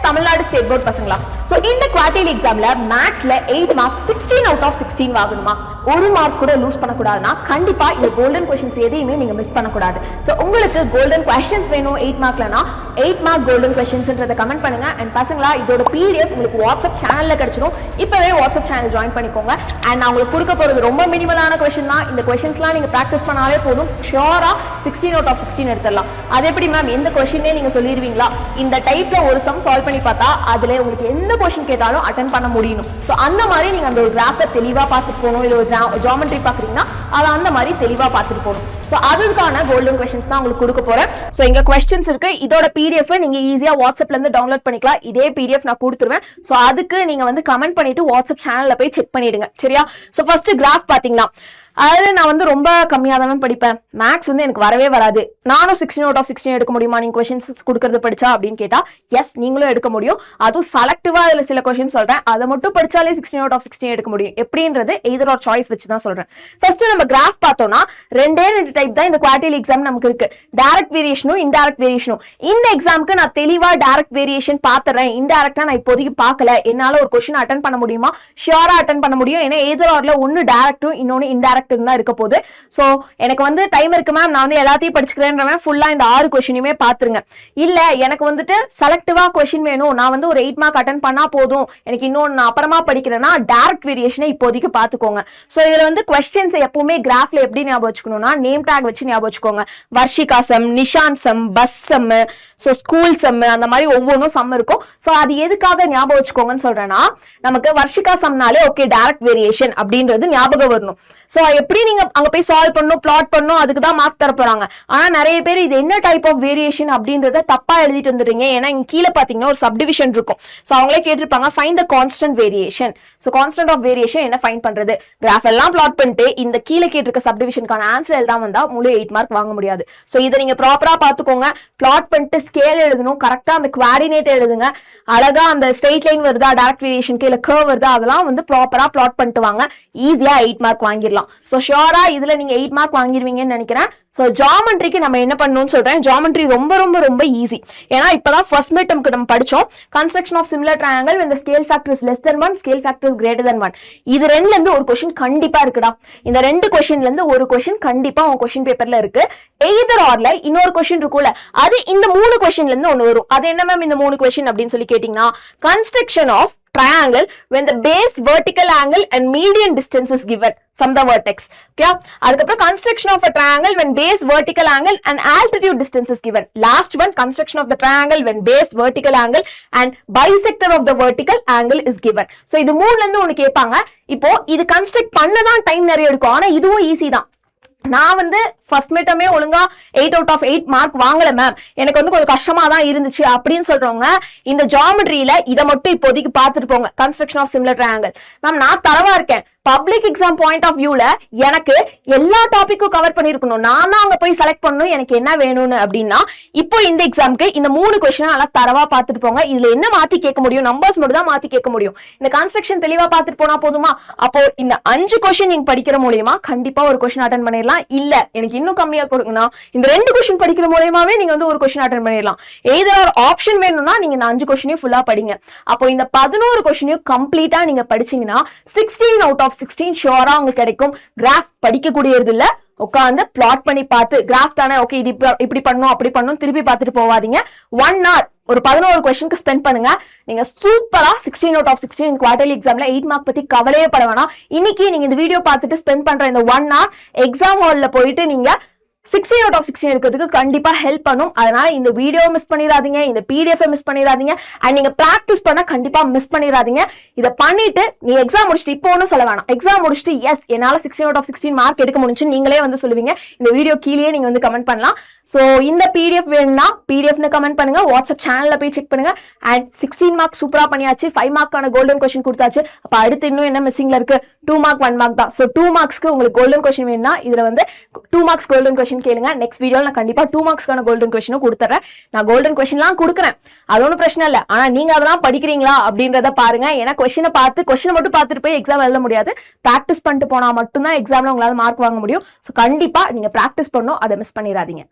Tamil Nadu state board பசங்களா? So இந்த quarterly எக்ஸாம்ல மேத்ஸ்ல 8 மார்க் 16 அவுட் ஆஃப் 16 வாங்கணுமா? ஒரு மார்க் கூட லூஸ் பண்ணக்கூடாதுன்னா கண்டிப்பா இந்த கோல்டன் கொஸ்டின்ஸ் எதையுமே நீங்க மிஸ் பண்ணக்கூடாது. சோ உங்களுக்கு கோல்டன் கொஸ்டின்ஸ் வேணும் 8 மார்க்லனா 8 மார்க் கோல்டன் கொஸ்டின்ஸ்ன்றத கமெண்ட் பண்ணுங்க. அண்ட் பசங்களா இதோட PDF உங்களுக்கு வாட்ஸ்அப் சேனல்ல கிடைச்சிடும். இப்பவே வாட்ஸ்அப் சேனல் ஜாயின் பண்ணிக்கோங்க. அண்ட் நான் உங்களுக்கு கொடுக்க போறது ரொம்ப மினிமலான கொஸ்டின் தான். இந்த கொஸ்டின்ஸ்லாம் நீங்க பிராக்டிஸ் பண்ணாலே போதும், ஷியோரா 16 அவுட் ஆஃப் 16 எடுத்துடலாம். அது எப்படி மேம் எந்த கொஸ்டினே நீங்க சொல்லிடுவீங்களா? இந்த டைப்ல ஒரு சம் சால்வ் பண்ணி பார்த்தா அதுல உங்களுக்கு எந்த கொஸ்டின் கேட்டாலும் அட்டென்ட் பண்ண முடியும். சோ அந்த மாதிரி நீங்க அந்த ஒரு கிராஃபை தெளிவா பார்த்துட்டு போகணும். இல்ல ஒரு ஜியோமெட்ரி பாக்குறீங்கன்னா அதை அந்த மாதிரி தெளிவா பார்த்துட்டு போகணும். சோ அதுக்கான கோல்டன் கொஸ்டின்ஸ் தான் உங்களுக்கு கொடுக்க போறேன். சோ இங்க கொஸ்டின்ஸ் இருக்கு. இதோட PDF நீங்க ஈஸியா வாட்ஸ்அப்ல இருந்து டவுன்லோட் பண்ணிக்கலாம். இதே PDF நான் கொடுத்துருவேன். சோ அதுக்கு நீங்க வந்து கமெண்ட் பண்ணிட்டு வாட்ஸ்அப் சேனல்ல போய் செக் பண்ணிடுங்க. சரியா? சோ ஃபர்ஸ்ட் கிராஃப் பாத்தீங்கன்னா, அதாவது நான் வந்து ரொம்ப கம்மியாக தான் படிப்பேன், மேக்ஸ் வந்து எனக்கு வரவே வராது, நானும் 16 அவுட் ஆஃப் 16 எடுக்க முடியுமா நீங்க கொஸ்டின்ஸ் கொடுக்கறது படிச்சா அப்படின்னு கேட்டா எஸ், நீங்களும் எடுக்க முடியும். அதுவும் செலக்டிவா அதுல சில கொஸ்டின் சொல்றேன், அதை மட்டும் படிச்சாலே 16 அவுட் ஆஃப் 16 எடுக்க முடியும். எப்படின்றது எய்தர் ஆர் சாய்ஸ் வச்சு தான் சொல்றேன். ஃபர்ஸ்ட் நம்ம கிராஃப் பார்த்தோம்னா ரெண்டே டைப் தான் இந்த குவார்டர்லி எக்ஸாம் நமக்கு இருக்கு, டைரக்ட் வேரியேஷனும் இன்டைரக்ட் வேரியேஷனும். இந்த எக்ஸாமுக்கு நான் தெளிவா டைரக்ட் வேரியேஷன் பாத்துறேன், இன்டைரக்டா நான் இப்போதைக்கு பார்க்கல, என்னால ஒரு கொஸ்டின் அட்டன் பண்ண முடியுமா? ஷியோரா அட்டன் பண்ண முடியும். ஏன்னா எய்தர் ஆர்ல ஒன்னு டைரக்டும் இன்னொன்னு இன்டைரக்ட் தான் இருக்க போகுது. சோ எனக்கு வந்து டைம் இருக்கு மேம், நான் வந்து எல்லாத்தையும் படிச்சுக்கிறேன்றவன் ஃபுல்லா இந்த 6 கொஸ்டினுமே பாத்துருங்க. இல்ல எனக்கு வந்துட்டு செலக்டிவா கொஸ்டின் வேணும், நான் வந்து ஒரு 8 மார்க் அட்டன் பண்ணா போதும், எனக்கு இன்னொன்னு நான் அப்புறமா படிக்கிறேன்னா டைரக்ட் வேரியேஷனை இப்போதைக்கு பாத்துக்கோங்க. சோ இதுல வந்து கொஸ்டின்ஸ் எப்பவுமே கிராஃப்ல எப்படி ஞாபகம் வச்சுக்கணும்னா நேம் டேக் வச்சு ஞாபகம் வச்சுக்கோங்க. Varshika sum, Nishanth sum, bus sum, so school sum, அந்த மாதிரி ஒவ்வொன்றும் சம் இருக்கும். சோ அது எதுக்காக ஞாபகம் வச்சுக்கோங்கன்னு சொல்றேன்னா, நமக்கு வர்ஷிகா சம்னாலே ஓகே டைரக்ட் வேரியேஷன் அப்படின்றது ஞாபகம் வரணும். சோ எப்படி நீங்க அங்க போய் சால்வ் பண்ணணும், பிளாட் பண்ணணும், அதுக்கு தான் மார்க் தர போறாங்க. ஆனா நிறைய பேர் இது என்ன டைப் ஆஃப் வேரியேஷன் அப்படின்றத தப்பா எழுதிட்டு வந்துடுறீங்க. ஏன்னா இங்க கீழே பாத்தீங்கன்னா ஒரு சப்டிவிஷன் இருக்கும். சோ அவங்களே கேட்டிருப்பாங்க find the constant variation. So constant of variation என்ன ஃபைண்ட் பண்றது? கிராஃப் எல்லாம் பிளாட் பண்ணிட்டு இந்த கீழே கேட்டிருக்க சப்டிவிஷனுக்கான ஆன்சர் எழுதாம வந்தா முழு 8 மார்க் வாங்க முடியாது. சோ இதை நீங்க ப்ராப்பரா பாத்துக்கோங்க. பிளாட் பண்ணிட்டு ஸ்கேல் எழுதணும், கரெக்டா அந்த குவாடினேட் எழுதுங்க. அழகா அந்த ஸ்ட்ரெயிட் லைன் வருதா, டைரக்ட் வேரியேஷனுக்கு இல்ல கர்வ் வருதா, அதெல்லாம் வந்து ப்ராப்பரா பிளாட் பண்ணிட்டு வாங்க. ஈஸியா 8 மார்க் வாங்கிடலாம். சோ ஷியோரா இதுல நீங்க 8 மார்க் வாங்கிடுவீங்கன்னு நினைக்கிறேன். சோ ஜியோமெட்ரிக்கு நம்ம என்ன பண்ணணும்னு சொல்றேன். ஜியோமெட்ரி ரொம்ப ரொம்ப ரொம்ப ஈஸி. ஏன்னா இப்பதான் ஃபர்ஸ்ட் மிட்டம்க்கு நம்ம படிச்சோம். Construction of similar triangle when the scale factor is less than 1, scale factor is greater than 1. இது ரெண்டுல இருந்து ஒரு क्वेश्चन கண்டிப்பா இருக்குடா. இந்த ரெண்டு क्वेश्चनல இருந்து ஒரு क्वेश्चन கண்டிப்பா உங்க क्वेश्चन பேப்பர்ல இருக்கு. எய்தர் ஆர்ல இன்னொரு क्वेश्चन இருக்கும்ல, அது இந்த 3 क्वेश्चनல இருந்து ஒன்னு வரும். அது என்ன மேம் இந்த 3 क्वेश्चन அப்படின்னு சொல்லி கேட்டீங்கன்னா, construction of triangle when the base vertical angle and median distance is given from the vertex. Okay, அதுக்கப்புறம் construction of a triangle when base vertical angle and altitude distance is given. Last one, construction of the triangle when base vertical angle and bisector of the vertical angle is given. So இது மூணுல இருந்து ஒன்னு கேட்பாங்க. இப்போ இது construct பண்ணதான் time நிறைய எடுக்கும், ஆனா இதுவும் ஈஸி தான். நான் வந்து ஃபர்ஸ்ட் மிட்டமே ஒழுங்கா 8 அவுட் ஆஃப் 8 மார்க் வாங்கல மேம், எனக்கு வந்து கொஞ்சம் கஷ்டமா தான் இருந்துச்சு அப்படின்னு சொல்றவங்க இந்த ஜியோமெட்ரியில இதை மட்டும் இப்போதைக்கு பார்த்துட்டு போங்க. Construction of similar triangle ma'am நான் தரவா இருக்கேன், பப்ளிக் எக்ஸாம் பாயிண்ட் ஆஃப் வியூல எனக்கு எல்லா டாபிக்கும் கவர் பண்ணிருக்கணும், நான் தான் அங்க போய் செலக்ட் பண்ணணும் எனக்கு என்ன வேணும்னு அப்படின்னா இப்போ இந்த எக்ஸாமுக்கு இந்த 3 கொஸ்டின் நல்லா தரவா பார்த்துட்டு போங்க. இதுல என்ன மாத்தி கேட்க முடியும்? நம்பர்ஸ் மட்டும் தான் மாத்தி கேட்க முடியும். இந்த கன்ஸ்ட்ரக்ஷன் தெளிவா பார்த்துட்டு போனா போதுமா? அப்போ இந்த 5 கொஸ்டின் நீங்க படிக்கிற மூலியமா கண்டிப்பா ஒரு கொஸ்டின் அட்டன் பண்ணிடலாம். இல்ல எனக்கு இன்னும் கம்மியா கொடுங்கன்னா இந்த 2 கொஸ்டின் படிக்கிற மூலமாவே நீங்க வந்து ஒரு கொஸ்டின் அட்டெண்ட் பண்ணிடலாம். எய்தர் ஒரு ஆப்ஷன் வேணும்னா நீங்க இந்த 5 கொஸ்டினையும் ஃபுல்லா படிங்க. அப்போ இந்த 11 கொஸ்டினையும் கம்ப்ளீட்டா நீங்க படிச்சீங்கன்னா 16 அவுட் ஆஃப் 16 ஷியோரா உங்களுக்கு கிடைக்கும். கிராஃப் படிக்க கூடியது இல்ல, உட்காந்து பிளாட் பண்ணி பார்த்து கிராஃப் தானே ஓகே இது இப்படி பண்ணும் அப்படி பண்ணும் திருப்பி பார்த்துட்டு போவாதீங்க. 1 hour ஒரு 11 கொஸ்டினுக்கு ஸ்பெண்ட் பண்ணுங்க. நீங்க சூப்பரா 16 அவுட் ஆஃப் 16 இந்த குவார்டர்லி எக்ஸாம்ல 8 மார்க் பத்தி கவலையே பட வேணாம். இன்னைக்கு நீங்க இந்த வீடியோ பார்த்துட்டு ஸ்பெண்ட் பண்ற இந்த 1 hour எக்ஸாம் ஹால்ல போயிட்டு நீங்க 16 அவுட் ஆஃப் 16 எடுக்கிறதுக்கு கண்டிப்பா ஹெல்ப் பண்ணும். அதனால இந்த வீடியோ மிஸ் பண்ணிடாதீங்க, இந்த PDF மிஸ் பண்ணிடாதீங்க, அண்ட் நீங்க பிராக்டிஸ் பண்ண கண்டிப்பா மிஸ் பண்ணிடாதீங்க. இதை பண்ணிட்டு நீ எக்ஸாம் முடிச்சுட்டு இப்போ ஒன்றும் சொல்ல வேணாம், எக்ஸாம் முடிச்சுட்டு எஸ் என்னால 16 அவுட் ஆஃப் 16 மார்க் எடுக்க முடிஞ்சு நீங்களே வந்து சொல்லுவீங்க. இந்த வீடியோ கீழே நீங்க வந்து கமெண்ட் பண்ணலாம். சோ இந்த PDF வேணும்னா PDFனு கமெண்ட் பண்ணுங்க, வாட்ஸ்அப் சேனல்ல போய் செக் பண்ணுங்க. அண்ட் 16 மார்க் சூப்பரா பண்ணியாச்சு, 5 மார்க்கான கோல்டன் கொஸ்டின் கொடுத்தாச்சு. அப்ப அடுத்து இன்னும் என்ன மிஸ்ஸிங்ல இருக்கு? 2 மார்க் 1 மார்க் தான். சோ 2 மார்க்ஸ்க்கு உங்களுக்கு கோல்டன் கொஸ்டின் வேணும்னா இதுல வந்து 2 மார்க்ஸ் கோல்டன் கொஸ்டின் கேளுங்க. நெக்ஸ்ட் வீடியோல நான் கண்டிப்பா 2 மார்க்ஸ்க்கான கோல்டன் கொஸ்டினும் கொடுத்துறேன். நான் கோல்டன் கொஸ்டின்லாம் கொடுக்குறேன், அது ஒன்றும் பிரச்சனை இல்லை. ஆனா நீங்க அதெல்லாம் படிக்கிறீங்களா அப்படின்றத பாருங்க. ஏன்னா கொஸ்டினை மட்டும் பார்த்துட்டு போய் எக்ஸாம் எழுத முடியாது. பிராக்டிஸ் பண்ணிட்டு போனா மட்டும்தான் எக்ஸாம்ல உங்களால மார்க் வாங்க முடியும். ஸோ கண்டிப்பா நீங்க பிராக்டிஸ் பண்ணணும், அதை மிஸ் பண்ணிடாதீங்க.